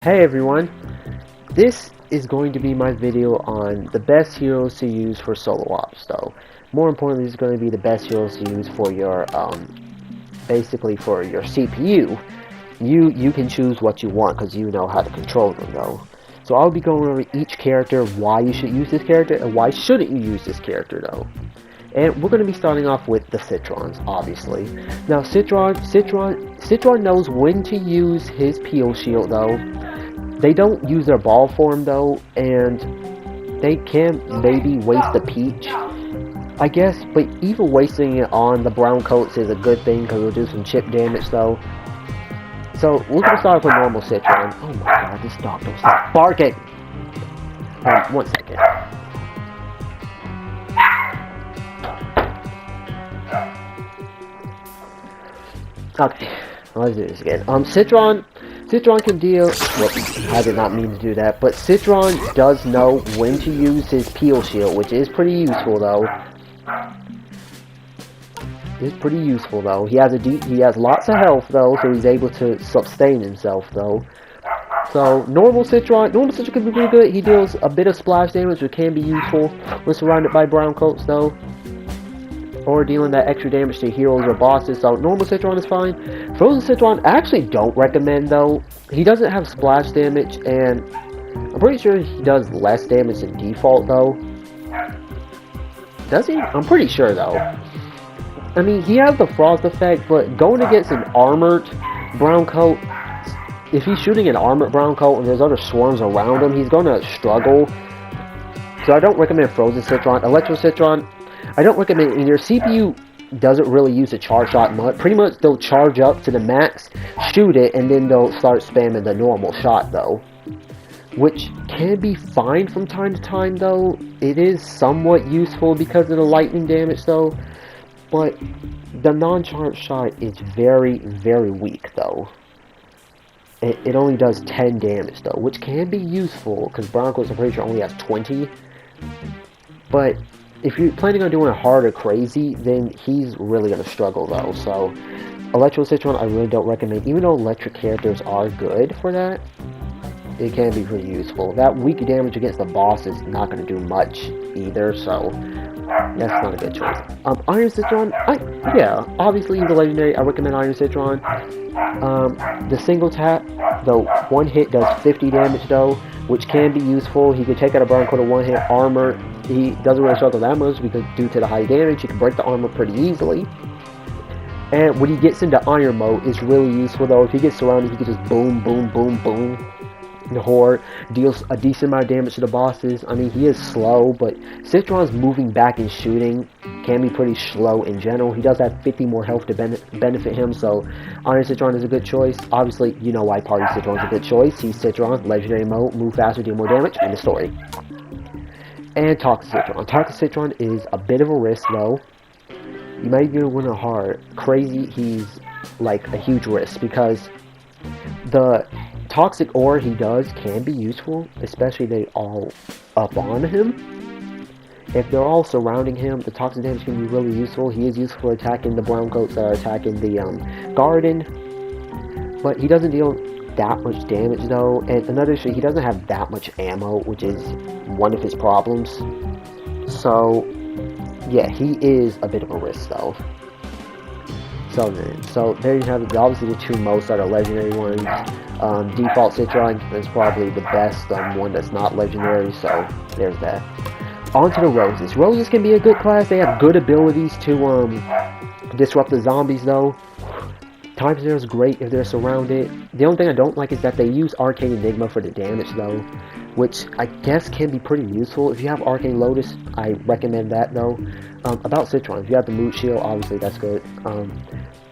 Hey everyone, this is going to be my video on the best heroes to use for solo ops though. More importantly, it's going to be the best heroes to use for your, basically for your CPU. You can choose what you want because you know how to control them though. So I'll be going over each character, why you should use this character, and why shouldn't you use this character though. And we're going to be starting off with the Citrons, obviously. Now Citron knows when to use his peel shield though. They don't use their ball form though, and they can maybe waste a peach, I guess, but even wasting it on the brown coats is a good thing because it'll do some chip damage though. So we're gonna start with normal Citron. Oh my god, this dog don't stop barking! 1 second. Okay, let's do this again. Citron can deal. Whoops, I did not mean to do that. But Citron does know when to use his peel shield, which is pretty useful though. It's pretty useful though. He has lots of health though, so he's able to sustain himself though. So normal Citron can be pretty good. He deals a bit of splash damage, which can be useful when surrounded by brown coats though, or dealing that extra damage to heroes or bosses. So normal Citron is fine. Frozen Citron I actually don't recommend though. He doesn't have splash damage, and I'm pretty sure he does less damage than default though. Does he? I'm pretty sure though. I mean, he has the frost effect, but going against an armored brown coat, if he's shooting an armored brown coat and there's other swarms around him, he's gonna struggle. So I don't recommend Frozen Citron. Electro Citron, I don't recommend either. CPU doesn't really use a charge shot much. Pretty much they'll charge up to the max, shoot it, and then they'll start spamming the normal shot though, which can be fine from time to time though. It is somewhat useful because of the lightning damage though, but the non-charge shot is very, very weak though. It only does 10 damage though, which can be useful because Broncos, I'm pretty sure, only has 20. But if you're planning on doing it hard or crazy, then he's really going to struggle though. So Electro Citron I really don't recommend. Even though electric characters are good for that, it can be pretty useful. That weak damage against the boss is not going to do much either, so that's not a good choice. Iron Citron, yeah, obviously the legendary, I recommend Iron Citron. The single tap, the one hit does 50 damage though, which can be useful. He can take out a brown coat of one hit armor. He doesn't really struggle that much because due to the high damage, he can break the armor pretty easily. And when he gets into iron mode, it's really useful though. If he gets surrounded, he can just boom, boom, boom, boom. The horde deals a decent amount of damage to the bosses. I mean, he is slow, but Citron's moving back and shooting can be pretty slow in general. He does have 50 more health to benefit him, so Iron Citron is a good choice. Obviously, you know why Party Citron's a good choice. He's Citron, legendary mode, move faster, deal more damage, end of story. And Toxic Citron. Toxic Citron is a bit of a risk, though. You might get one hard. Crazy, he's like a huge risk, because the toxic ore he does can be useful, especially if they all up on him. If they're all surrounding him, the toxic damage can be really useful. He is useful for attacking the brown coats that are attacking the garden, but he doesn't deal that much damage though. And another issue, he doesn't have that much ammo, which is one of his problems. So yeah, he is a bit of a risk though. So there you have it. Obviously the two most are the legendary ones. Default Citron is probably the best one that's not legendary, so there's that. On to the Roses. Roses can be a good class. They have good abilities to disrupt the zombies though. Time Zero is great if they're surrounded. The only thing I don't like is that they use Arcane Enigma for the damage though, which I guess can be pretty useful. If you have Arcane Lotus, I recommend that though. About Citron, if you have the Mood Shield, obviously that's good.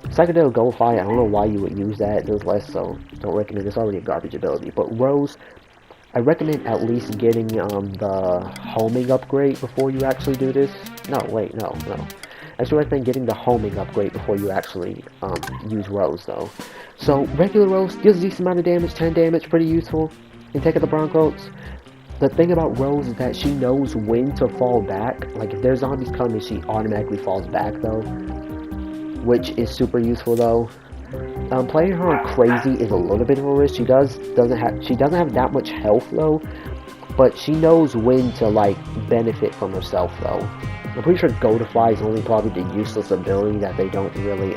Psychedelic Goldfire, I don't know why you would use that. It does less, so don't recommend. It's already a garbage ability. But Rose, I recommend at least getting the homing upgrade before you actually do this. No, wait, no. I should recommend getting the homing upgrade before you actually use Rose, though. So, regular Rose deals a decent amount of damage, 10 damage, pretty useful. You can take out the brown coats. The thing about Rose is that she knows when to fall back. Like, if there's zombies coming, she automatically falls back, though, which is super useful, though. Playing her on crazy is a little bit of a risk. She doesn't have that much health though, but she knows when to like benefit from herself though. I'm pretty sure Go to Fly is only probably the useless ability that they don't really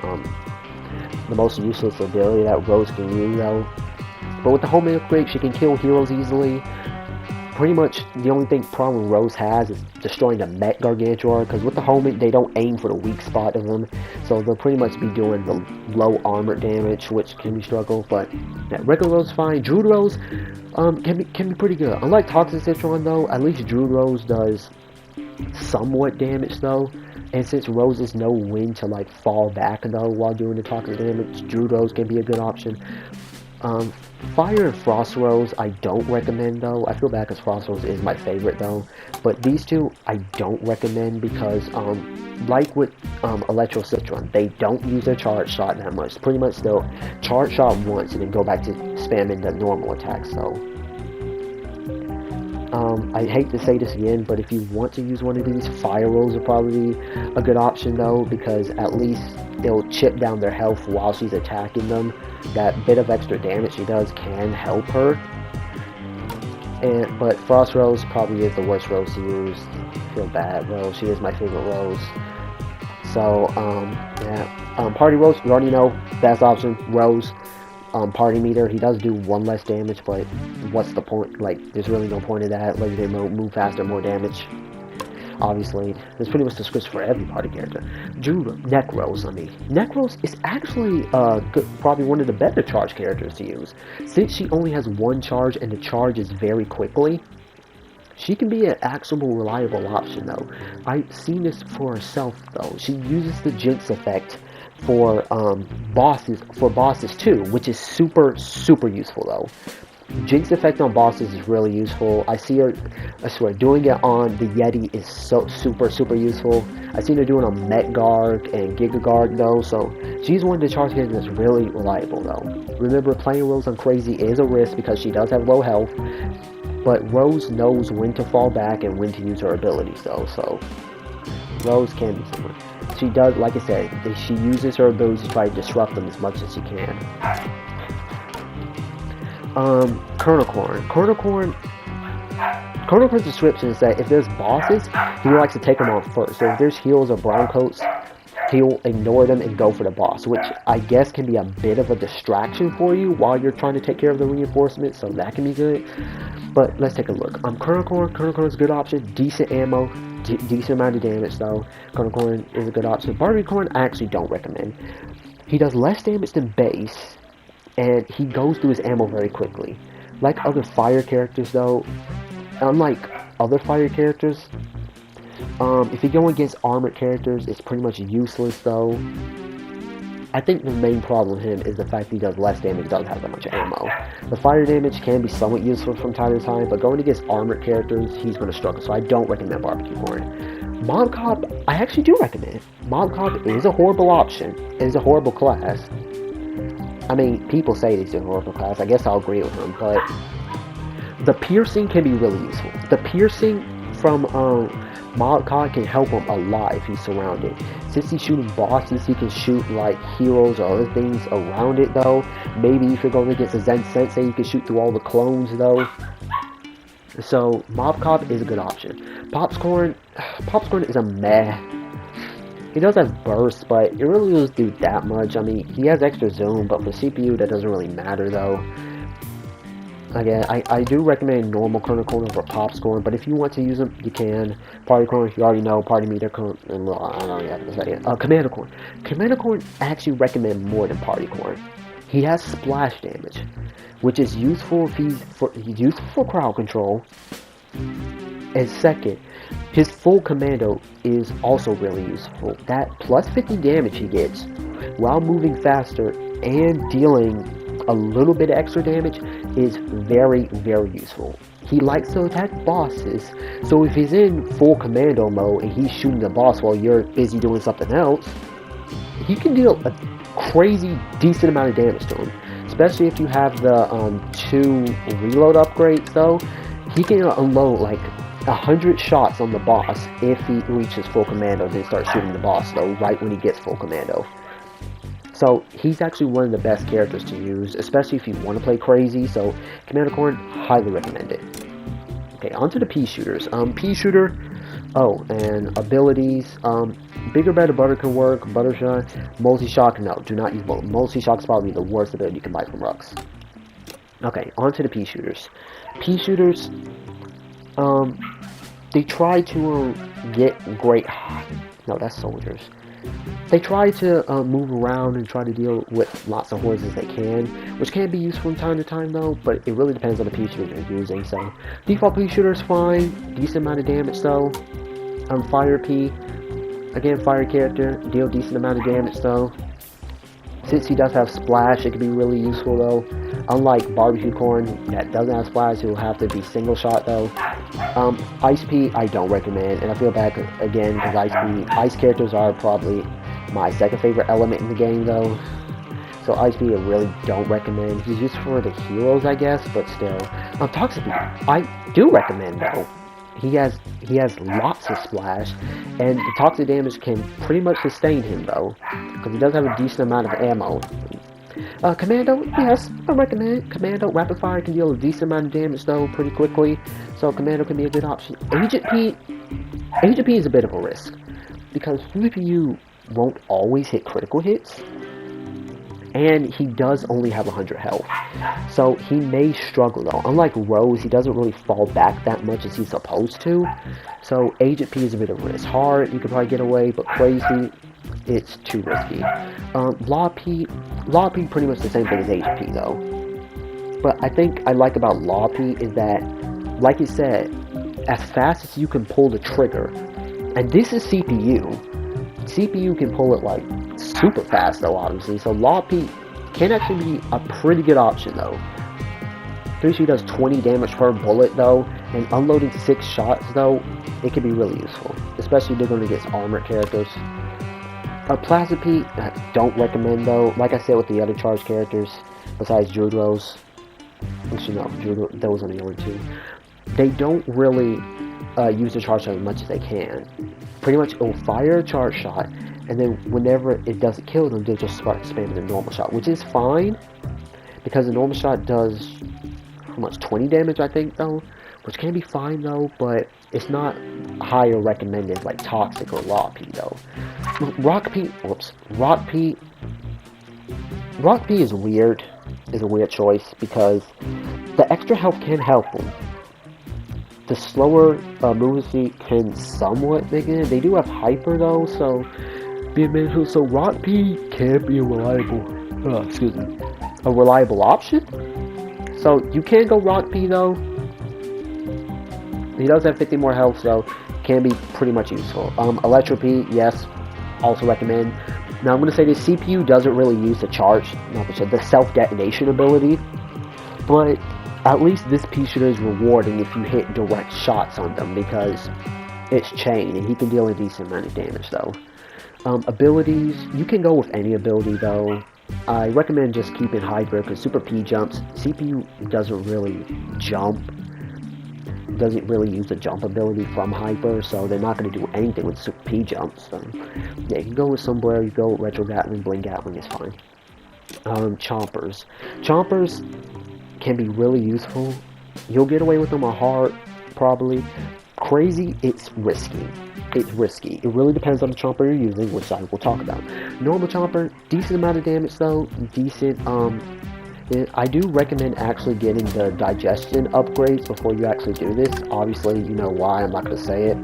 the most useless ability that Rose can use though. But with the home upgrade, she can kill heroes easily. Pretty much the only problem Rose has is destroying the Mech Gargantuar, because with the helmet they don't aim for the weak spot of them, so they'll pretty much be doing the low armor damage, which can be struggle. But yeah, regular Rose is fine. Druid Rose can be pretty good. Unlike Toxic Citron though, at least Druid Rose does somewhat damage though, and since Roses know when to like fall back though while doing the toxic damage, Druid Rose can be a good option. Fire and Frost Rose I don't recommend though. I feel bad because Frost Rose is my favorite though, but these two I don't recommend because like with Electro Citron, they don't use their charge shot that much. Pretty much they'll charge shot once and then go back to spamming the normal attack. So I hate to say this again, but if you want to use one of these, Fire Rose will probably be a good option though, because at least it'll chip down their health while she's attacking them. That bit of extra damage she does can help her. But Frost Rose probably is the worst Rose to use. I feel bad though, she is my favorite Rose. So yeah, Party Rose, you already know, best option, Rose. Party meter, he does do one less damage, but what's the point? Like, there's really no point of that. Legendary mode, move faster, more damage. Obviously, there's pretty much the script for every party character. Neck Rose, Neck Rose is actually probably one of the better charge characters to use. Since she only has one charge and the charge is very quickly, she can be an actual reliable option though. I've seen this for herself though. She uses the Jinx effect for bosses too, which is super useful though. Jinx effect on bosses is really useful. I see her, I swear, doing it on the Yeti is so super useful. I've seen her doing on Metgarg and Gigagarg though, so she's one of the charge characters that's really reliable though. Remember, playing Rose on crazy is a risk because she does have low health, but Rose knows when to fall back and when to use her abilities though, so Rose can be someone. She does, like I said, she uses her abilities to try to disrupt them as much as she can. Colonel Corn's description is that if there's bosses, he likes to take them on first. So if there's heals or brown coats, he'll ignore them and go for the boss, which I guess can be a bit of a distraction for you while you're trying to take care of the reinforcements, so that can be good. But let's take a look. Colonel Corn's a good option, decent ammo, decent amount of damage though. Colonel Corn is a good option. Barbie Corn I actually don't recommend. He does less damage than base, and he goes through his ammo very quickly. Like other fire characters though, unlike other fire characters, if you go against armored characters, it's pretty much useless though. I think the main problem with him is the fact that he does less damage, doesn't have that much ammo. The fire damage can be somewhat useful from time to time, but going against armored characters, he's going to struggle, so I don't recommend Barbecue Corn. Mob Cop, I actually do recommend. Mob Cop is a horrible option. It is a horrible class. I mean, people say it's a horrible class. I guess I'll agree with them, but the piercing can be really useful. The piercing from Mob Cop can help him a lot if he's surrounded. Since he's shooting bosses, he can shoot like heroes or other things around it though. Maybe if you're going against a Zen Sensei, you can shoot through all the clones though. So Mob Cop is a good option. Popcorn is a meh. He does have bursts, but it really doesn't do that much. I mean, he has extra zoom, but for CPU that doesn't really matter though. Again, I do recommend normal Colonel Corn over Popcorn, but if you want to use them, you can. Party Corn, you already know. Party Meter, I don't really have to say it. Commander Corn. Commander Corn I actually recommend more than Party Corn. He has splash damage, which is useful if he's useful for crowd control. And second, his full commando is also really useful. That plus 50 damage he gets while moving faster and dealing a little bit of extra damage is very useful. He likes to attack bosses, so if he's in full commando mode and he's shooting the boss while you're busy doing something else, he can deal a crazy decent amount of damage to him. Especially if you have the 2 reload upgrades though, he can unload like 100 shots on the boss if he reaches full commando, then start shooting the boss though right when he gets full commando. So he's actually one of the best characters to use, especially if you want to play crazy. So Commander Corn, highly recommend it. Okay, on to the pea shooters. Pea shooter. Oh, and abilities. Bigger, better, butter can work. Buttershot. Multi-shock, no, do not use both. Multi-shock is probably the worst ability you can buy from Rux. Okay, on to the pea shooters. Pea shooters, they try to get great. No, that's soldiers. They try to move around and try to deal with lots of hordes as they can, which can be useful from time to time though, but it really depends on the pea shooter you're using. So, default pea shooter is fine, decent amount of damage though. Fire pea, again, fire character, deal decent amount of damage though. Since he does have splash, it can be really useful though. Unlike barbecue corn that doesn't have splash, it will have to be single shot though. Ice pea, I don't recommend, and I feel bad again because ice characters are probably my second favorite element in the game though. So ice pea, I really don't recommend. He's used for the heroes, I guess, but still. Toxic pea, I do recommend though. He has lots of splash, and the toxic damage can pretty much sustain him though, because he does have a decent amount of ammo. Commando, yes, I recommend. Commando, rapid fire can deal a decent amount of damage though, pretty quickly, so Commando can be a good option. Agent P is a bit of a risk, because PvPU won't always hit critical hits, and he does only have 100 health, so he may struggle though. Unlike Rose, he doesn't really fall back that much as he's supposed to, so Agent P is a bit of a risk. Hard, you could probably get away, but crazy, it's too risky. Law P pretty much the same thing as Agent P though, but I think I like about Law P is that, like you said, as fast as you can pull the trigger, and this is CPU can pull it like super fast though, obviously, so Law P can actually be a pretty good option though. 3C does 20 damage per bullet though, and unloading 6 shots though, it can be really useful, especially if they're going against armored characters. Plasma P, don't recommend though, like I said with the other charged characters, besides Druidrose. Actually no, those are the only two. They don't really use the charge shot as much as they can. Pretty much it'll fire a charge shot, and then whenever it doesn't kill them, they'll just start spamming the normal shot, which is fine, because the normal shot does, how much, 20 damage I think though, which can be fine though, but it's not higher recommended like Toxic or Rock P though. Rock P is weird, is a weird choice, because the extra health can help him. The slower movement speed can somewhat make it. They do have hyper though, so Rock P can be a reliable option. So you can go Rock P though. He does have 50 more health, so can be pretty much useful. Electro P, yes, also recommend. Now I'm going to say this, CPU doesn't really use the charge, the self-detonation ability, but at least this Pea shooter is rewarding if you hit direct shots on them, because it's chain, and he can deal a decent amount of damage though. Abilities, you can go with any ability though. I recommend just keeping Hyper, because Super P jumps. CPU doesn't really jump, doesn't really use the jump ability from Hyper, so they're not going to do anything with Super P jumps. So yeah, you can go with Sombrero, you go with Retro Gatling, Bling Gatling is fine. Chompers can be really useful. You'll get away with them on hard, probably. Crazy, it's risky. It really depends on the chomper you're using, which I will talk about. Normal chomper, decent amount of damage though, decent. I do recommend actually getting the digestion upgrades before you actually do this. Obviously, you know why, I'm not going to say it.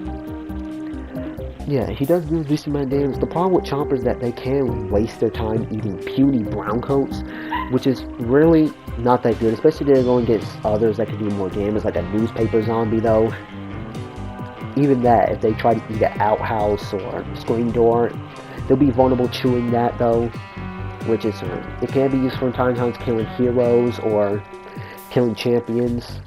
Yeah, he does do a decent amount of damage. The problem with chompers is that they can waste their time eating puny brown coats, which is really not that good, especially if they're going against others that can do more damage, like a newspaper zombie though. Even that, if they try to eat an outhouse or a screen door, they'll be vulnerable chewing that though, which is, it can be useful from time to time killing heroes or killing champions.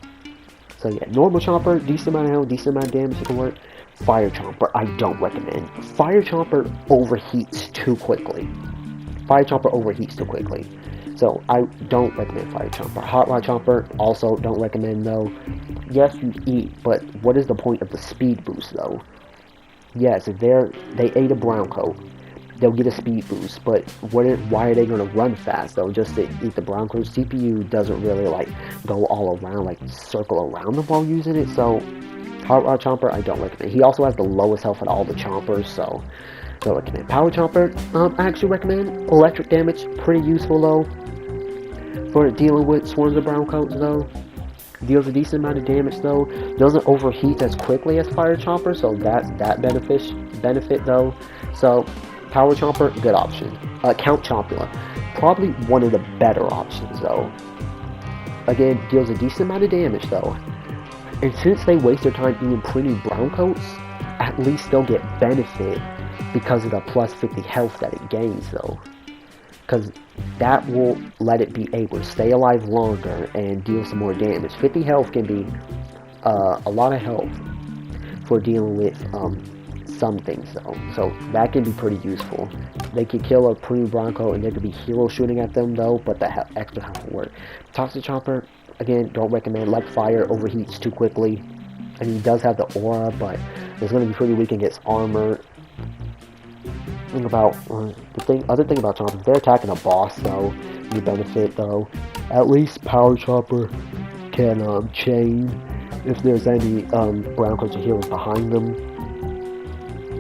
So yeah, normal chomper, decent amount of health, decent amount of damage, it can work. Fire chomper, I don't recommend. Fire chomper overheats too quickly. So I don't recommend Fire Chomper. Hot Rod Chomper, also don't recommend though. Yes, you eat, but what is the point of the speed boost though? Yes, if they ate a brown coat, they'll get a speed boost, but why are they going to run fast though? Just to eat the brown coats? CPU doesn't really like go all around, like circle around them while using it. So Hot Rod Chomper, I don't recommend. He also has the lowest health of all the chompers, so don't recommend. Power Chomper, I actually recommend. Electric damage, pretty useful though for dealing with swarms of brown coats though. Deals a decent amount of damage though. Doesn't overheat as quickly as Fire Chomper, so that's that benefit though. So Power Chomper, good option. Count Chompula, probably one of the better options though. Again, deals a decent amount of damage though. And since they waste their time eating pretty brown coats, at least they'll get benefit because of the plus 50 health that it gains though. Because that will let it be able to stay alive longer and deal some more damage. 50 health can be a lot of health for dealing with some things though. So that can be pretty useful. They could kill a pretty brown coat and there could be heroes shooting at them though, but the extra health will work. Toxic Chomper, again, don't recommend. Like Fire, overheats too quickly. And he does have the aura, but it's going to be pretty weak against armor. Thing about other thing about Chompers, they're attacking a boss though. You benefit though. At least Power Chomper can chain if there's any brown coats or heroes behind them.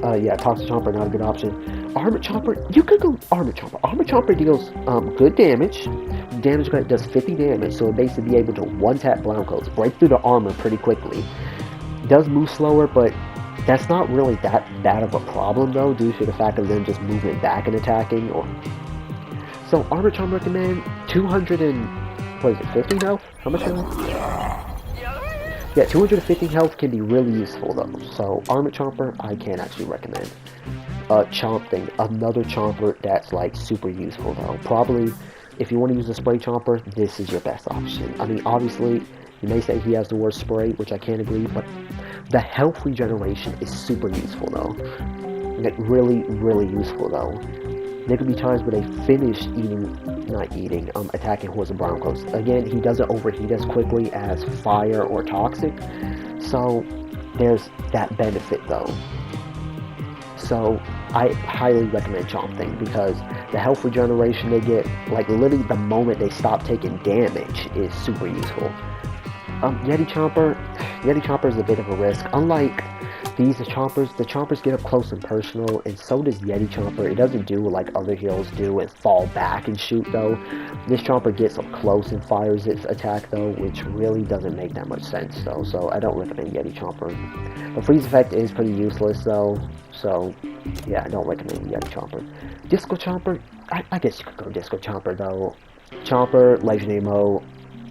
Yeah, Toxic Chomper, not a good option. Armor Chomper, you could go Armor Chomper. Armor Chomper deals good damage. Damage credit does 50 damage, so it basically be able to one-tap brown coats, break through the armor pretty quickly. Does move slower, but that's not really that bad of a problem though, due to the fact of them just moving back and attacking. So Armor Chomper recommend 200 and what is it, 50 health? How much health? Yeah, 250 health can be really useful though. So Armor Chomper, I can actually recommend. Chomp Thing, another Chomper that's like super useful though. Probably, if you want to use a Spray Chomper, this is your best option. I mean, obviously, you may say he has the worst spray, which I can't agree, but the health regeneration is super useful though. Like really, really useful though. There could be times where they finish attacking hordes of brown coats. Again, he doesn't overheat as quickly as Fire or Toxic, so there's that benefit though. So I highly recommend Chomp Thing because the health regeneration they get, like literally the moment they stop taking damage, is super useful. Yeti Chomper is a bit of a risk. Unlike these Chompers, the Chompers get up close and personal, and so does Yeti Chomper. It doesn't do what like other heroes do and fall back and shoot though. This Chomper gets up close and fires its attack though, which really doesn't make that much sense though, so I don't recommend Yeti Chomper. The freeze effect is pretty useless though, so yeah, I don't recommend Yeti Chomper. Disco Chomper, I guess you could go Disco Chomper though. Chomper, Legendary Mode,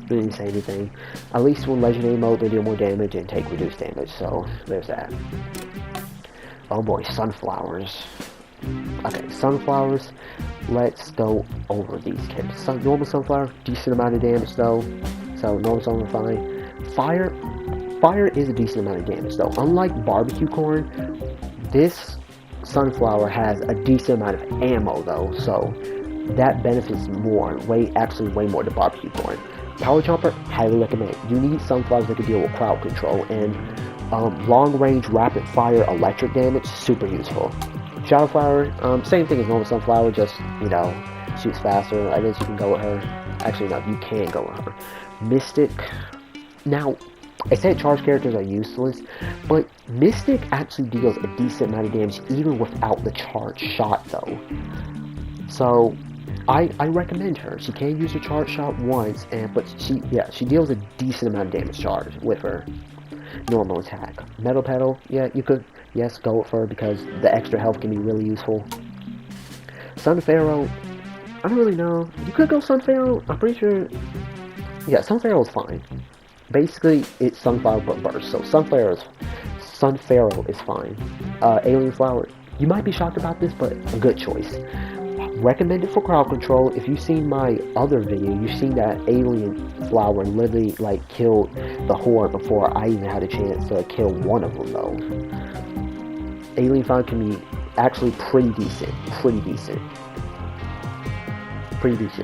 didn't say anything. At least when Legendary Mode they deal more damage and take reduced damage, so there's that. Oh boy, Sunflowers. Okay, Sunflowers, let's go over these kits. Normal Sunflower, decent amount of damage though, so normal Sunflower fine. Fire is a decent amount of damage though. Unlike Barbecue Corn, this Sunflower has a decent amount of ammo though, so that benefits more, actually way more than Barbecue Corn. Power Chomper, highly recommend. You need Sunflowers that can deal with crowd control, and long-range rapid-fire electric damage, super useful. Shadow Flower, same thing as normal Sunflower, just, you know, shoots faster. I guess you can go with her. Actually, no, you can go with her. Mystic, now, I said charged characters are useless, but Mystic actually deals a decent amount of damage even without the charge shot, though. So I recommend her. She can use her charge shot once, but she deals a decent amount of damage charge with her normal attack. Metal Pedal, yeah, you could, yes, go with her because the extra health can be really useful. Sun Pharaoh, I don't really know. You could go Sun Pharaoh. I'm pretty sure. Yeah, Sun Pharaoh is fine. Basically, it's Sunflower but burst. So Sun Pharaoh is fine. Alien Flower, you might be shocked about this, but a good choice. Recommended for crowd control. If you've seen my other video, you've seen that Alien Flower literally like killed the horde before I even had a chance to kill one of them though. Alien Flower can be actually pretty decent.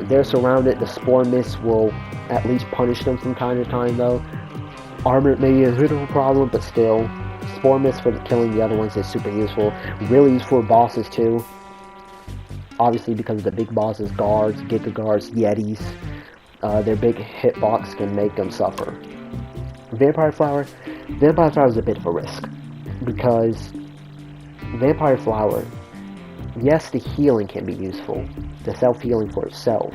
They're surrounded. The Spore Mist will at least punish them from time to time though. Armor may be a bit of a problem, but still, Spore Mist for killing the other ones is super useful. Really useful for bosses too. obviously because of the big bosses, guards, Giga guards, Yetis, their big hitbox can make them suffer. Vampire Flower is a bit of a risk, because Vampire Flower, yes, the healing can be useful, the self-healing for itself,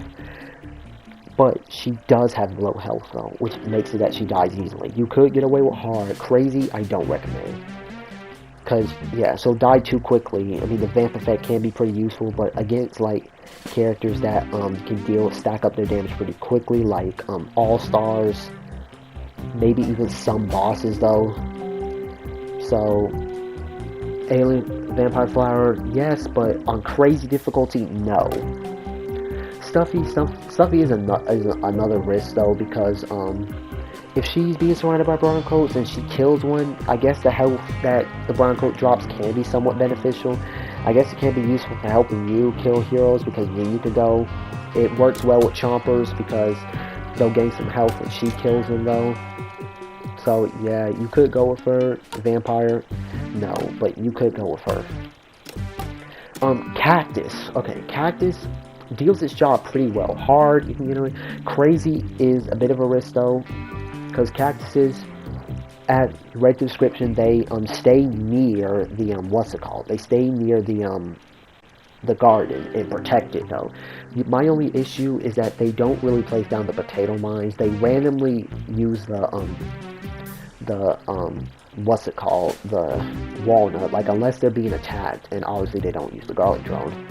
but she does have low health though, which makes it that she dies easily. You could get away with hard. Crazy, I don't recommend. Because, yeah, so die too quickly. I mean, the vamp effect can be pretty useful, but against, like, characters that can stack up their damage pretty quickly, like all-stars, maybe even some bosses though. So, Alien Vampire Flower, yes, but on crazy difficulty, no. Stuffy is another risk though, because if she's being surrounded by brown coats and she kills one, I guess the health that the brown coat drops can be somewhat beneficial. I guess it can be useful for helping you kill heroes, because then you can go. It works well with chompers because they'll gain some health when she kills them though. So yeah, you could go with her. Vampire, no, but you could go with her. Cactus. Okay, Cactus deals its job pretty well. Hard, you can get away. Crazy is a bit of a risk though, because cactuses, at read the description, they stay near the what's it called? They stay near the garden and protect it though. My only issue is that they don't really place down the potato mines. They randomly use the what's it called? The walnut, like unless they're being attacked, and obviously they don't use the garlic drone.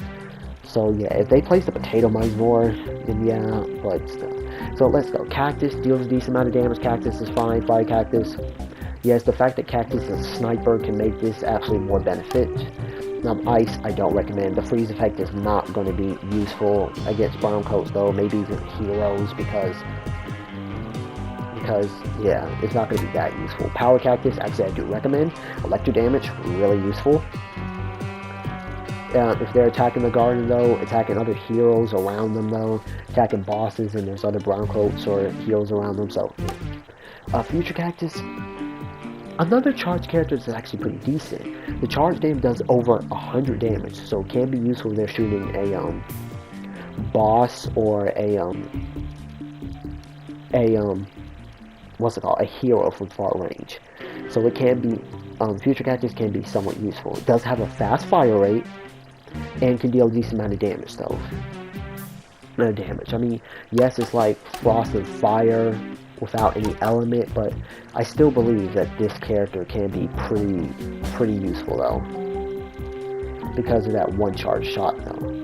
So yeah, if they place the potato mines more, then yeah, but still. So let's go. Cactus deals a decent amount of damage. Cactus is fine. Fire Cactus. Yes, the fact that Cactus is a sniper can make this actually more benefit. Ice, I don't recommend. The freeze effect is not going to be useful against brown coats though, maybe even heroes, because yeah, it's not going to be that useful. Power Cactus, actually I do recommend. Electro damage, really useful. If they're attacking the garden though, attacking other heroes around them though, attacking bosses and there's other brown coats or heroes around them, so Future Cactus, another charged character that's actually pretty decent. The charge damage does over 100 damage, so it can be useful if they're shooting a boss or a what's it called? A hero from far range. So it can be Future Cactus can be somewhat useful. It does have a fast fire rate and can deal a decent amount of damage though. No damage. I mean, yes, it's like Frost and Fire without any element, but I still believe that this character can be pretty useful though, because of that one charge shot though.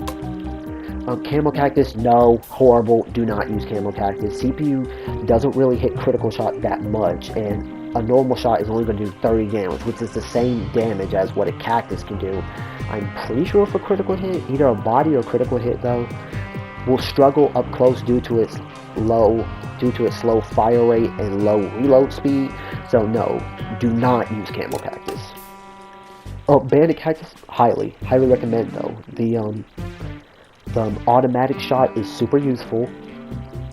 Camo Cactus, no, horrible, do not use Camo Cactus. CPU doesn't really hit critical shot that much, and a normal shot is only going to do 30 damage, which is the same damage as what a Cactus can do. I'm pretty sure for critical hit, either a body or critical hit though, will struggle up close due to its slow fire rate and low reload speed. So no, do not use Camo Cactus. Oh, Bandit Cactus, highly recommend though. The automatic shot is super useful,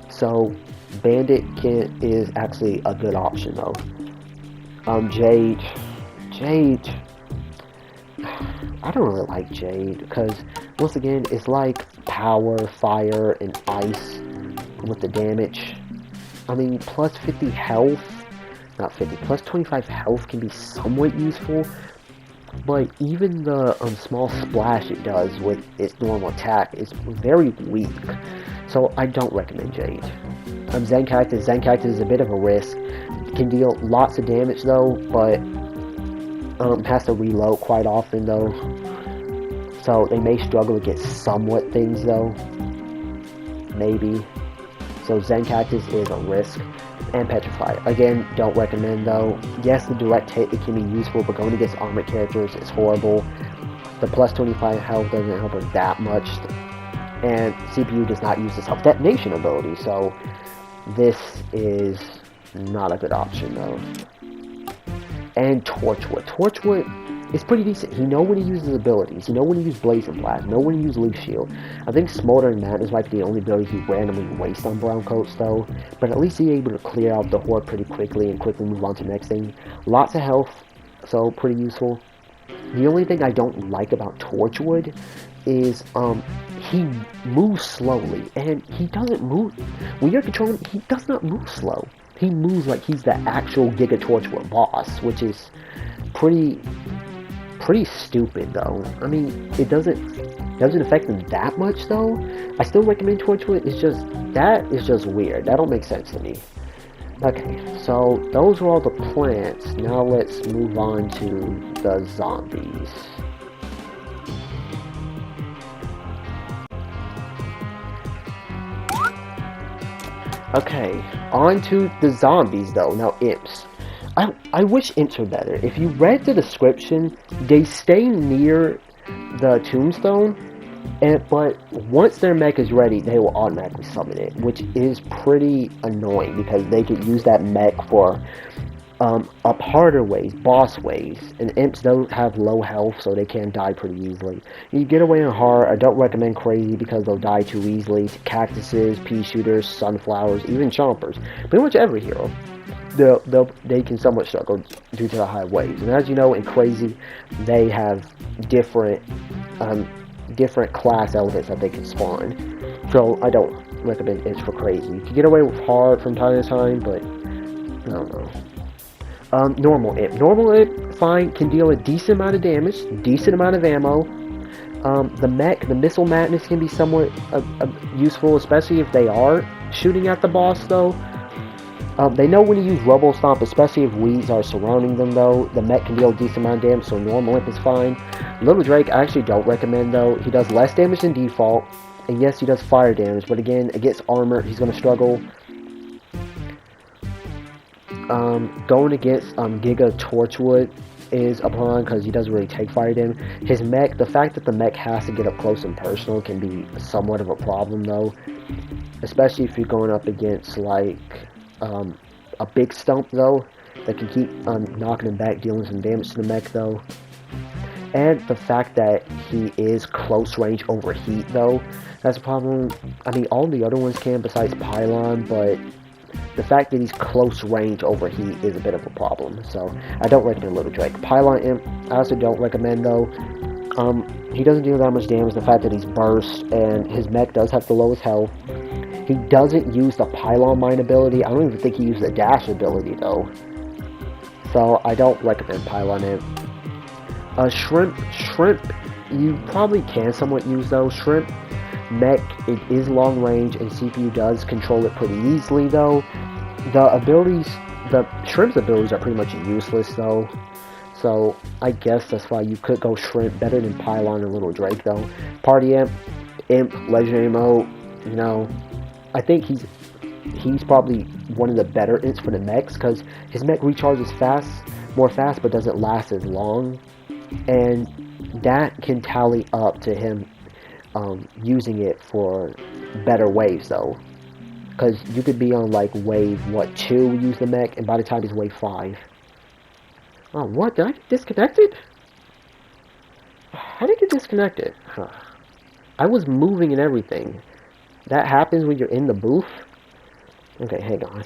so Bandit is actually a good option though. Jade, I don't really like Jade, because once again, it's like power, fire, and ice with the damage. I mean, plus 50 health, not 50, plus 25 health can be somewhat useful, but even the small splash it does with its normal attack is very weak, so I don't recommend Jade. Zen Cactus is a bit of a risk. It can deal lots of damage though, but has to reload quite often though, so they may struggle to get somewhat things though, maybe. So Zen Cactus is a risk. And Petrify, again, don't recommend though. Yes, the direct hit, it can be useful, but going against armored characters is horrible. The plus 25 health doesn't help her that much, and CPU does not use the self-detonation ability, so this is not a good option though. And Torchwood is pretty decent. He knows when he uses abilities. He knows when he uses Blazing Blast. He knows when he uses Leaf Shield. I think Smoldering Madness might be the only ability he randomly wastes on brown coats though, but at least he's able to clear out the horde pretty quickly and quickly move on to the next thing. Lots of health, so pretty useful. The only thing I don't like about Torchwood is he moves slowly, and he doesn't move. When you're controlling him, he does not move slow. He moves like he's the actual Giga Torchwood boss, which is pretty stupid though. I mean, it doesn't affect him that much though. I still recommend Torchwood. It's just, that is just weird. That don't make sense to me. Okay, so those are all the plants. Now let's move on to the zombies. Okay, on to the zombies though. Now imps. I wish imps were better. If you read the description, they stay near the tombstone, but once their mech is ready, they will automatically summon it, which is pretty annoying because they could use that mech for up harder ways, boss ways, and imps don't have low health, so they can die pretty easily. You get away on hard. I don't recommend crazy because they'll die too easily. Cactuses, pea shooters, sunflowers, even chompers, pretty much every hero. They can somewhat struggle due to the high waves. And as you know, in crazy, they have different class elements that they can spawn. So I don't recommend it for crazy. You can get away with hard from time to time, but I don't know. Normal imp, fine, can deal a decent amount of damage, decent amount of ammo. The mech, the missile madness can be somewhat useful, especially if they are shooting at the boss though. They know when to use Rubble Stomp, especially if weeds are surrounding them though. The mech can deal a decent amount of damage, so normal imp is fine. Little Drake, I actually don't recommend though. He does less damage than default, and yes, he does fire damage, but again, against armor, he's going to struggle. Going against Giga Torchwood is a pawn because he doesn't really take fire damage. His mech, the fact that the mech has to get up close and personal can be somewhat of a problem though, especially if you're going up against like a big stump though that can keep knocking him back, dealing some damage to the mech though. And the fact that he is close range overheat though, that's a problem. I mean, all the other ones can besides Pylon, but the fact that he's close range overheat is a bit of a problem. So I don't recommend Little Drake. Pylon imp, I also don't recommend though. He doesn't deal that much damage. The fact that he's burst and his mech does have the lowest health. He doesn't use the Pylon Mine ability. I don't even think he uses the dash ability though. So I don't recommend Pylon imp. Shrimp, you probably can somewhat use though. Shrimp mech, it is long range and CPU does control it pretty easily though. The Shrimp's abilities are pretty much useless though. So I guess that's why you could go Shrimp better than Pylon and Little Drake though. Party imp, legendary mode, you know, I think he's probably one of the better imps for the mechs because his mech recharges more fast, but doesn't last as long, and that can tally up to him using it for better waves though, because you could be on like wave 2 use the mech, and by the time he's wave 5. Oh, what, did I get disconnected? How did I get disconnected? Huh. I was moving and everything. That happens when you're in the booth? Okay, hang on.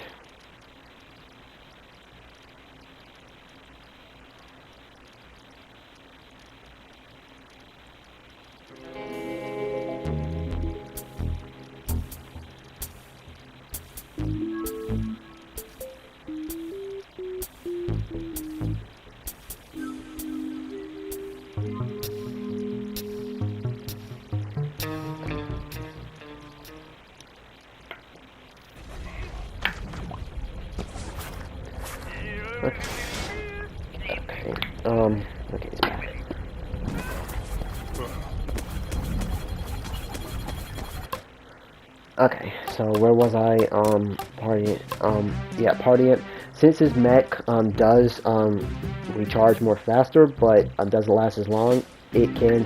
Okay, it's back. Okay, so where was I? Party it. Since his mech does recharge more faster, but doesn't last as long, it can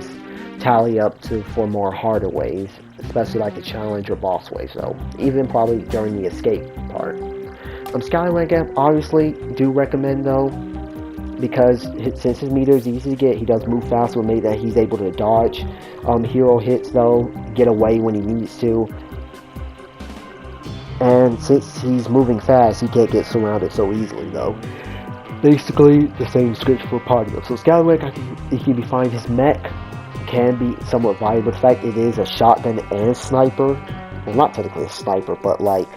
tally up for more harder waves, especially like the challenge or boss waves. So even probably during the escape part. Skyway Amp, obviously do recommend though, because since his meter is easy to get, he does move fast, with made that he's able to dodge hero hits though, get away when he needs to. And since he's moving fast, he can't get surrounded so easily though. Basically the same script for Party Up. So Scallywag, he can be fine. His mech can be somewhat viable. In fact, it is a shotgun and sniper. Well, not technically a sniper, but like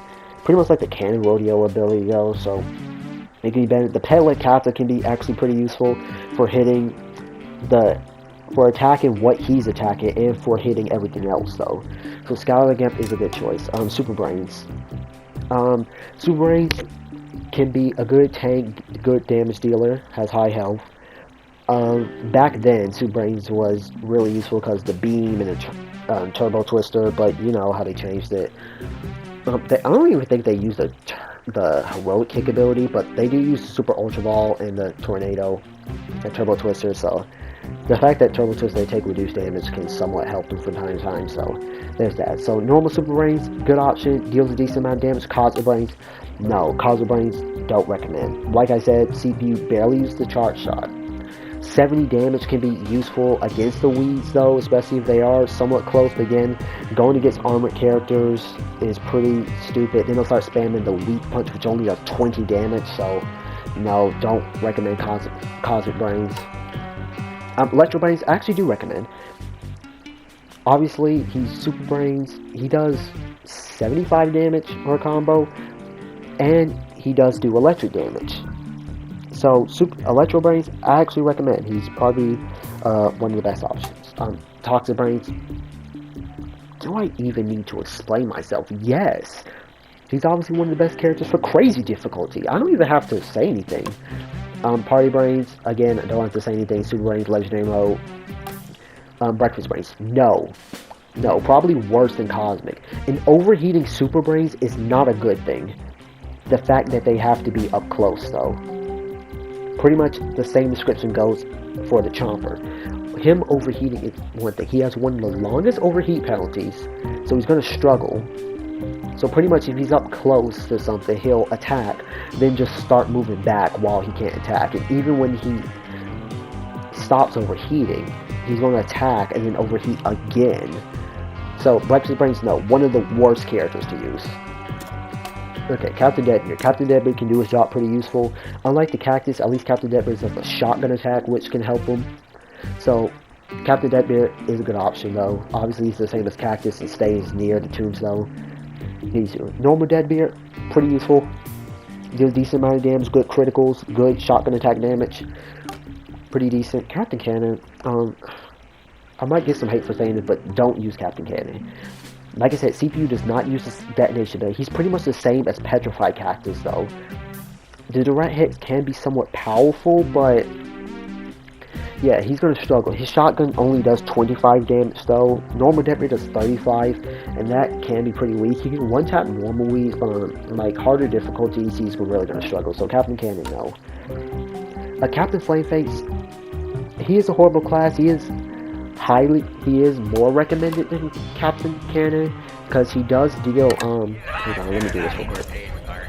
pretty much like the cannon rodeo ability though. So it can be better. The peddler captain can be actually pretty useful for hitting for attacking what he's attacking and for hitting everything else though. So Scouting Amp is a good choice. Super Brains. Super Brains can be a good tank, good damage dealer, has high health. Back then, Super Brains was really useful because the beam and the turbo twister, but you know how they changed it. I don't even think they used the heroic kick ability, but they do use Super Ultra Ball and the tornado, the turbo twister. So the fact that turbo twister they take reduced damage can somewhat help them from time to time. So there's that. So normal Super Brains, good option, deals a decent amount of damage. Cosmic Brains, no. Cosmic Brains, don't recommend. Like I said, CPU barely uses the charge shot. 70 damage can be useful against the weeds though, especially if they are somewhat close. But again, going against armored characters is pretty stupid. Then they'll start spamming the weak punch, which only does 20 damage. So no, don't recommend Cosmic Brains. Electro Brains, I actually do recommend. Obviously, he's Super Brains. He does 75 damage per combo, and he does do electric damage. So, Electro Brains, I actually recommend. He's probably one of the best options. Toxic Brains, do I even need to explain myself? Yes. He's obviously one of the best characters for crazy difficulty. I don't even have to say anything. Party Brains, again, I don't have to say anything. Super Brains, Legendary Mode. Breakfast Brains, no. No, probably worse than Cosmic. And overheating Super Brains is not a good thing. The fact that they have to be up close, though. Pretty much the same description goes for the Chomper. Him overheating is one thing. He has one of the longest overheat penalties, so he's going to struggle. So pretty much if he's up close to something, he'll attack, then just start moving back while he can't attack. And even when he stops overheating, he's going to attack and then overheat again. So Breakfast Brains, no, one of the worst characters to use. Okay, Captain Deadbeard. Captain Deadbeard can do his job pretty useful. Unlike the Cactus, at least Captain Deadbeard has a shotgun attack, which can help him. So, Captain Deadbeard is a good option, though. Obviously, he's the same as Cactus and stays near the tombstone. Normal Deadbeard, pretty useful. Deals a decent amount of damage, good criticals, good shotgun attack damage. Pretty decent. Captain Cannon, I might get some hate for saying it, but don't use Captain Cannon. Like I said, CPU does not use this detonation ability. He's pretty much the same as Petrified Cactus, though. The direct hits can be somewhat powerful, but yeah, he's going to struggle. His shotgun only does 25 damage, though. Normal Deadbeard does 35, and that can be pretty weak. He can one-tap normal weeds, but on like harder difficulties, he's really going to struggle. So Captain Cannon, no. Captain Flameface, he is a horrible class. He is more recommended than Captain Cannon because he does deal hold on, let me do this real quick.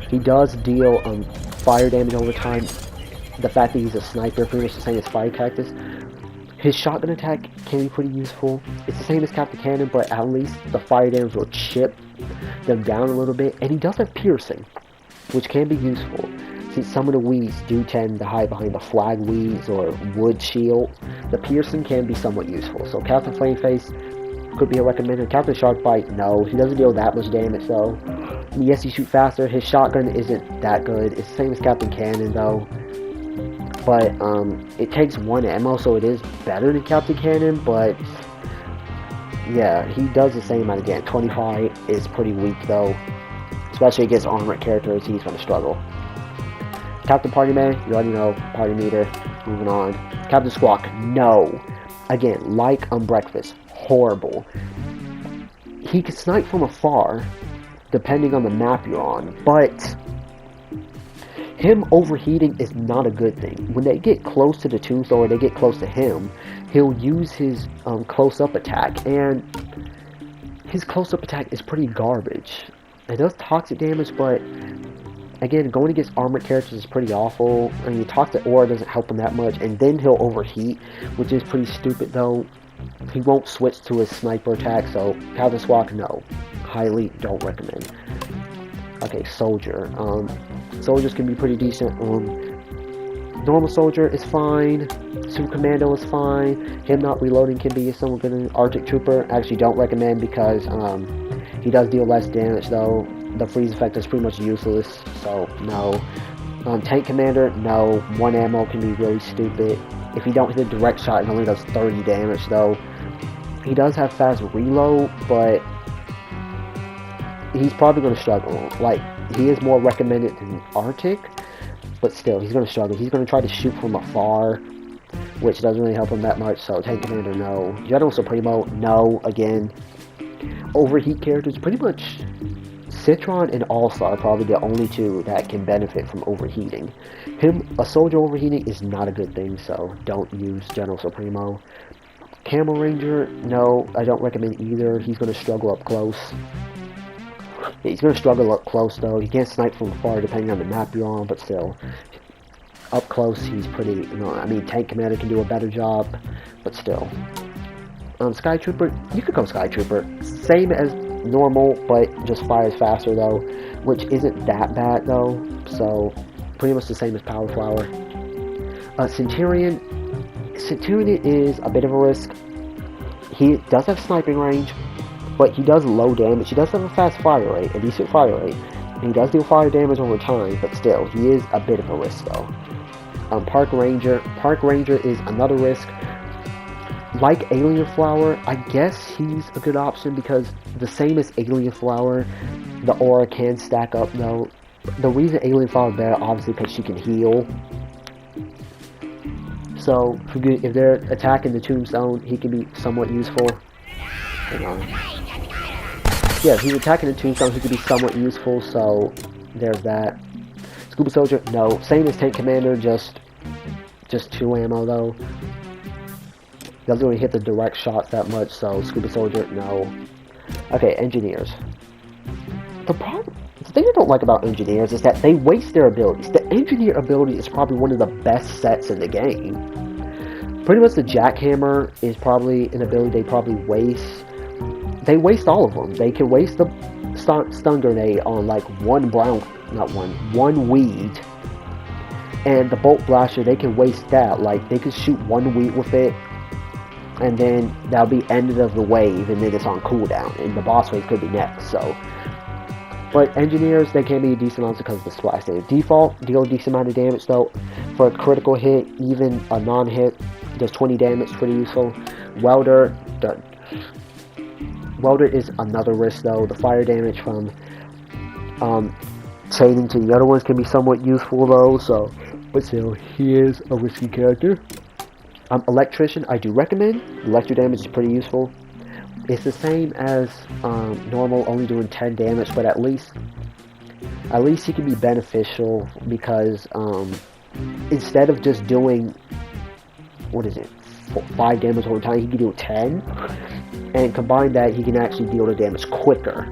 He does deal fire damage over time. The fact that he's a sniper, pretty much the same as Fire Cactus. His shotgun attack can be pretty useful. It's the same as Captain Cannon, but at least the fire damage will chip them down a little bit. And he does have piercing, which can be useful. Since some of the weeds do tend to hide behind the flag weeds or wood shield, the piercing can be somewhat useful. So Captain Flameface could be a recommended. Captain Sharkbite, no. He doesn't deal that much damage though. Yes, he shoots faster. His shotgun isn't that good. It's the same as Captain Cannon though. But it takes one ammo, so it is better than Captain Cannon, but yeah, he does the same amount again. 25 is pretty weak though. Especially against armored characters, he's going to struggle. Captain Party Man, you already know, party meter, moving on. Captain Squawk, no. Again, like Breakfast, horrible. He can snipe from afar, depending on the map you're on, but him overheating is not a good thing. When they get close to the tombstone or they get close to him, he'll use his close-up attack, and his close-up attack is pretty garbage. It does toxic damage, but again, going against armored characters is pretty awful. I mean, toxic aura doesn't help him that much, and then he'll overheat, which is pretty stupid though. He won't switch to his sniper attack, so Captain Squawk, no. Highly don't recommend. Okay, Soldier. Soldiers can be pretty decent. Normal soldier is fine. Super commando is fine. Him not reloading can be somewhat good. Arctic trooper, actually don't recommend because he does deal less damage though. The freeze effect is pretty much useless, so no. Tank commander, no. 1 ammo can be really stupid. If you don't hit a direct shot, it only does 30 damage though. He does have fast reload, but he's probably going to struggle. Like, he is more recommended than Arctic, but still, he's going to struggle. He's going to try to shoot from afar, which doesn't really help him that much, so Tank Commander, no. General Supremo, no, again. Overheat characters, pretty much Citron and All-Star are probably the only two that can benefit from overheating. A soldier overheating is not a good thing, so don't use General Supremo. Camel Ranger, no, I don't recommend either. He's going to struggle up close. He's going to struggle up close, though. He can't snipe from far, depending on the map you're on, but still. Up close, he's pretty, I mean, Tank Commander can do a better job, but still. Sky Trooper, you could go Sky Trooper. Same as normal, but just fires faster, though, which isn't that bad, though. So, pretty much the same as Power Flower. Centurion is a bit of a risk. He does have sniping range, but he does low damage. He does have a fast fire rate, a decent fire rate. He does deal fire damage over time, but still, he is a bit of a risk, though. Park Ranger is another risk. Like Alien Flower, I guess he's a good option because the same as Alien Flower, the aura can stack up, though. The reason Alien Flower is better, obviously, because she can heal. So, if they're attacking the Tombstone, he can be somewhat useful. Hang on. Yeah, if he's attacking the Tombstone, he can be somewhat useful, so there's that. Scuba Soldier, no. Same as Tank Commander, just 2 ammo, though. Doesn't really hit the direct shots that much, so Scuba Soldier, no. Okay, Engineers. The thing I don't like about Engineers is that they waste their abilities. The Engineer ability is probably one of the best sets in the game. Pretty much the Jackhammer is probably an ability they probably waste. They waste all of them. They can waste the stun grenade on like one weed. And the Bolt Blaster, they can waste that. Like, they can shoot 1 weed with it. And then that'll be end of the wave, and then it's on cooldown. And the boss wave could be next, so. But Engineers, they can be a decent answer because of the splash damage. Default, deal a decent amount of damage though. For a critical hit, even a non-hit, does 20 damage, pretty useful. Welder is another risk though. The fire damage from chaining to the other ones can be somewhat useful though, so. But still, he is a risky character. Electrician, I do recommend. Electro damage is pretty useful. It's the same as normal, only doing 10 damage, but at least he can be beneficial because instead of just doing 5 damage over time, he can do 10, and combine that, he can actually deal the damage quicker.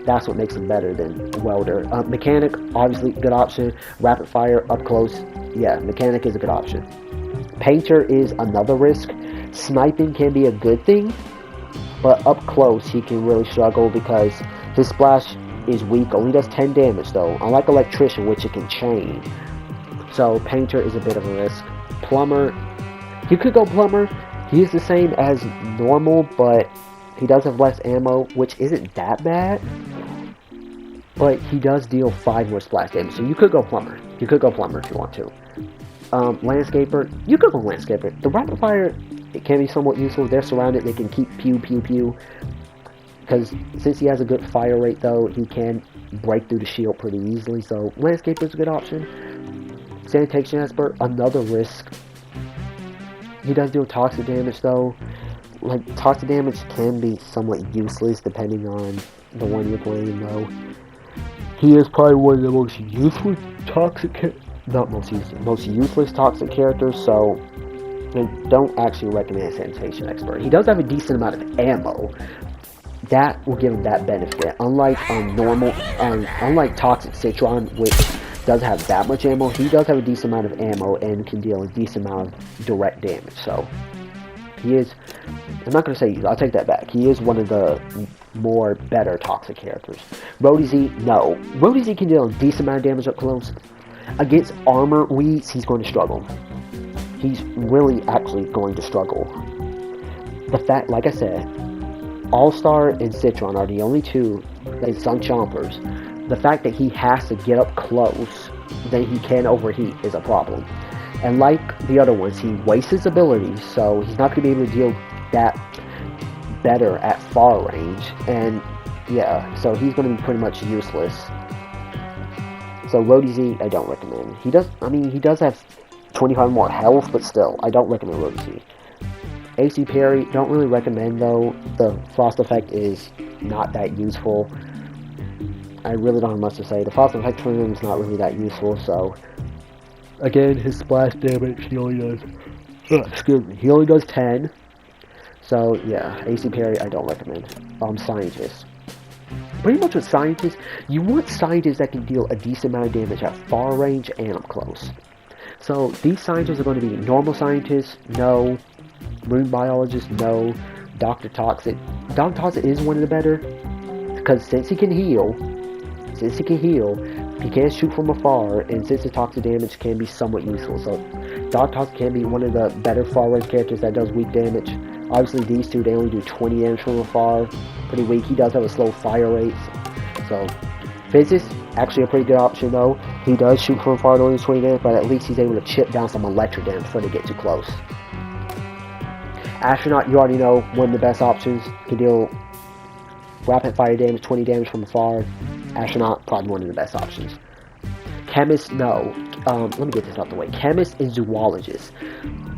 That's what makes him better than Welder. Mechanic, obviously, good option. Rapid fire, up close, yeah, Mechanic is a good option. Painter is another risk. Sniping can be a good thing, but up close he can really struggle because his splash is weak, only does 10 damage though, unlike Electrician, which it can chain. So Painter is a bit of a risk. Plumber, you could go Plumber. He is the same as normal, but he does have less ammo, which isn't that bad. But he does deal 5 more splash damage, so you could go Plumber. You could go Plumber if you want to. Landscaper, you could go Landscaper. The rapid fire, it can be somewhat useful. If they're surrounded, they can keep pew pew pew. Because since he has a good fire rate though, he can break through the shield pretty easily. So Landscaper is a good option. Sanitation Expert, another risk. He does deal toxic damage though. Like, toxic damage can be somewhat useless depending on the one you're playing though. He is probably one of the most useful most useless toxic characters, so I don't actually recommend Sanitation Expert. He does have a decent amount of ammo. That will give him that benefit. Unlike unlike Toxic Citron, which does have that much ammo, he does have a decent amount of ammo and can deal a decent amount of direct damage. So he is, I'm not going to say, I'll take that back. He is one of the more better toxic characters. Rhodey Z, no. Rhodey Z can deal a decent amount of damage up close. Against armor weeds, he's going to struggle. He's really actually going to struggle. The fact, like I said, All-Star and Citron are the only two that Sun Chompers. The fact that he has to get up close, then he can overheat, is a problem. And like the other ones, he wastes his abilities, so he's not going to be able to deal that better at far range. And yeah, so he's going to be pretty much useless. So Rhodey Z, I don't recommend. He does have 25 more health, but still, I don't recommend Rhodey Z. AC Parry, don't really recommend though. The Frost Effect is not that useful. I really don't have much to say. The Frost Effect for him is not really that useful, so... Again, his splash damage, he only does... excuse me, he only does 10. So, yeah, AC Parry, I don't recommend. Scientist. Pretty much with Scientists, you want Scientists that can deal a decent amount of damage at far range and up close. So, these Scientists are going to be Normal Scientists, no. Marine Biologist, no. Dr. Toxic. Dr. Toxic is one of the better, because since he can heal, he can shoot from afar, and since the toxic damage can be somewhat useful. So, Dr. Toxic can be one of the better far range characters that does weak damage. Obviously, these two, they only do 20 damage from afar. Pretty weak. He does have a slow fire rate. So, Physics, actually a pretty good option though. He does shoot from afar, only 20 damage, but at least he's able to chip down some electric damage before they get too close. Astronaut, you already know, one of the best options. Can deal rapid fire damage, 20 damage from afar. Astronaut, probably one of the best options. Chemist, no. Let me get this out the way. Chemist and Zoologist,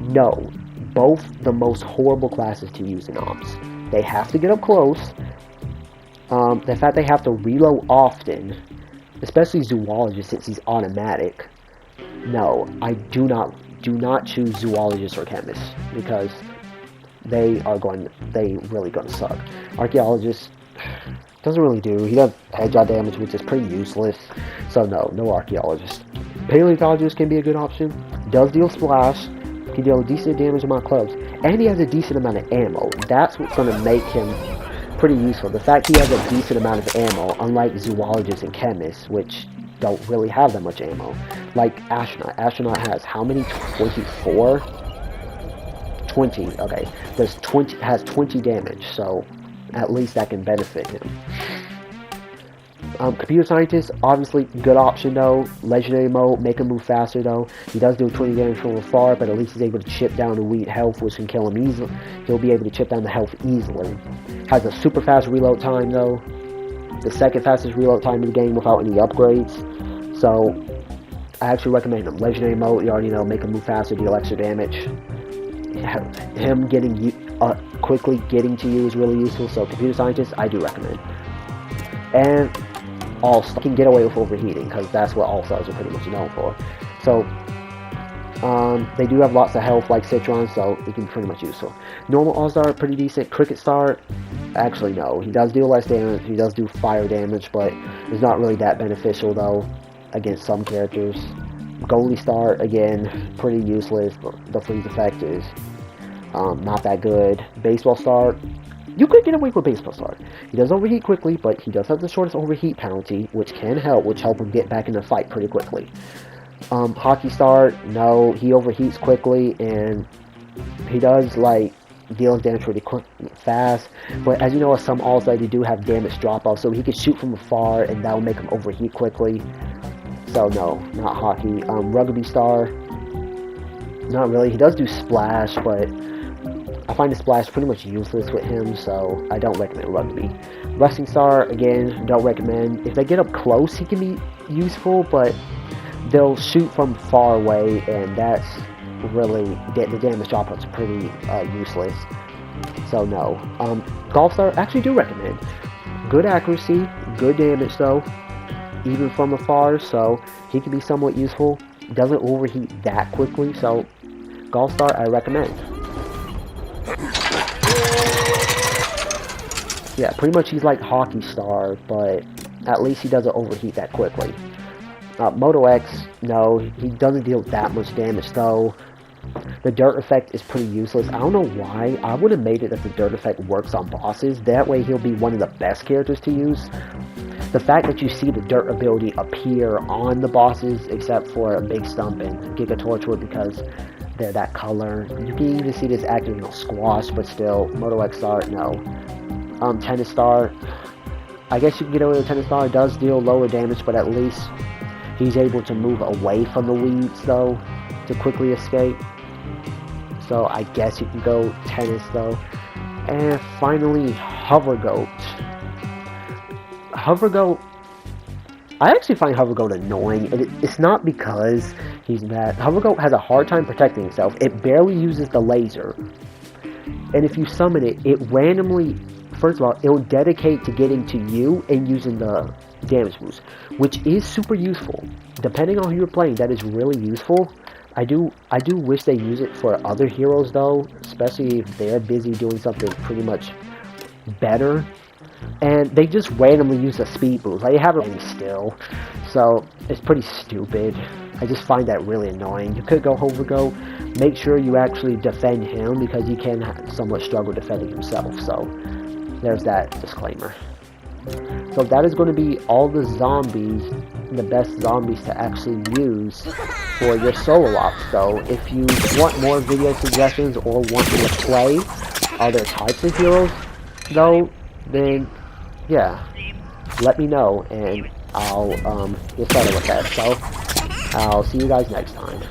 no. Both the most horrible classes to use in ops. They have to get up close. The fact they have to reload often, especially Zoologist since he's automatic. No, I do not choose Zoologist or Chemist because they really gonna suck. Archaeologist doesn't really do. He does headshot damage, which is pretty useless. So no Archaeologist. Paleontologist can be a good option. Does deal splash. Can deal a decent damage amount of clubs, and he has a decent amount of ammo. That's what's going to make him pretty useful. The fact he has a decent amount of ammo, unlike Zoologists and Chemists, which don't really have that much ammo. Like Astronaut. Astronaut has how many? 24? 20, okay. Has 20 damage, so at least that can benefit him. Computer Scientist, obviously good option though. Legendary mode, make him move faster though. He does do 20 damage from afar, but at least he's able to chip down the weak health, which can kill him easily. He'll be able to chip down the health easily. Has a super fast reload time though. The second fastest reload time in the game without any upgrades. So, I actually recommend him. Legendary mode, you already know, make him move faster, deal extra damage. Him quickly getting to you is really useful, so Computer Scientist, I do recommend. And All-Star can get away with overheating, because that's what All-Stars are pretty much known for. So, they do have lots of health like Citron, so it can be pretty much useful. Normal All-Star, pretty decent. Cricket Star, actually no. He does deal less damage, he does do fire damage, but it's not really that beneficial though, against some characters. Goalie Star, again, pretty useless. The freeze effect is not that good. Baseball Star, you could get away with Baseball Star. He does overheat quickly, but he does have the shortest overheat penalty, which can help, him get back in the fight pretty quickly. Hockey Star, no, he overheats quickly, and he does, like, deals damage pretty fast, but as you know, some All-Stars, they do have damage drop-off, so he can shoot from afar, and that will make him overheat quickly. So no, not Hockey. Rugby Star, not really. He does do Splash, but I find the Splash pretty much useless with him, so I don't recommend Rugby. Wrestling Star, again, don't recommend. If they get up close, he can be useful, but they'll shoot from far away, and that's really, the damage drop-off's pretty useless. So no. Golf Star, actually do recommend. Good accuracy, good damage though, even from afar, so he can be somewhat useful. Doesn't overheat that quickly, so Golf Star, I recommend. Yeah, pretty much he's like Hockey Star, but at least he doesn't overheat that quickly. Moto X, no, he doesn't deal that much damage though. The dirt effect is pretty useless. I don't know why. I would have made it if the dirt effect works on bosses. That way he'll be one of the best characters to use. the fact that you see the dirt ability appear on the bosses, except for a Big Stump and Giga Torchwood because they're that color. You can even see this acting on Squash, but still, Moto X Star, no. Tennis Star, I guess you can get away with Tennis Star. It does deal lower damage, but at least he's able to move away from the weeds, though, to quickly escape. So I guess you can go Tennis, though. And finally, Hovergoat. Hovergoat, I actually find Hovergoat annoying, and it's not because he's mad. Hovergoat has a hard time protecting himself. It barely uses the laser. And if you summon it, it randomly, first of all, it'll dedicate to getting to you and using the damage boost, which is super useful. Depending on who you're playing, that is really useful. I do wish they use it for other heroes, though, especially if they're busy doing something pretty much better. And they just randomly use a speed boost. Like, you have it still. So, it's pretty stupid. I just find that really annoying. You could go Hovergoat. Make sure you actually defend him, because he can somewhat struggle defending himself. So, there's that disclaimer. So that is going to be all the zombies, the best zombies to actually use for your solo ops. So if you want more video suggestions or want me to play other types of heroes, though, then yeah, let me know and I'll get started with that. So I'll see you guys next time.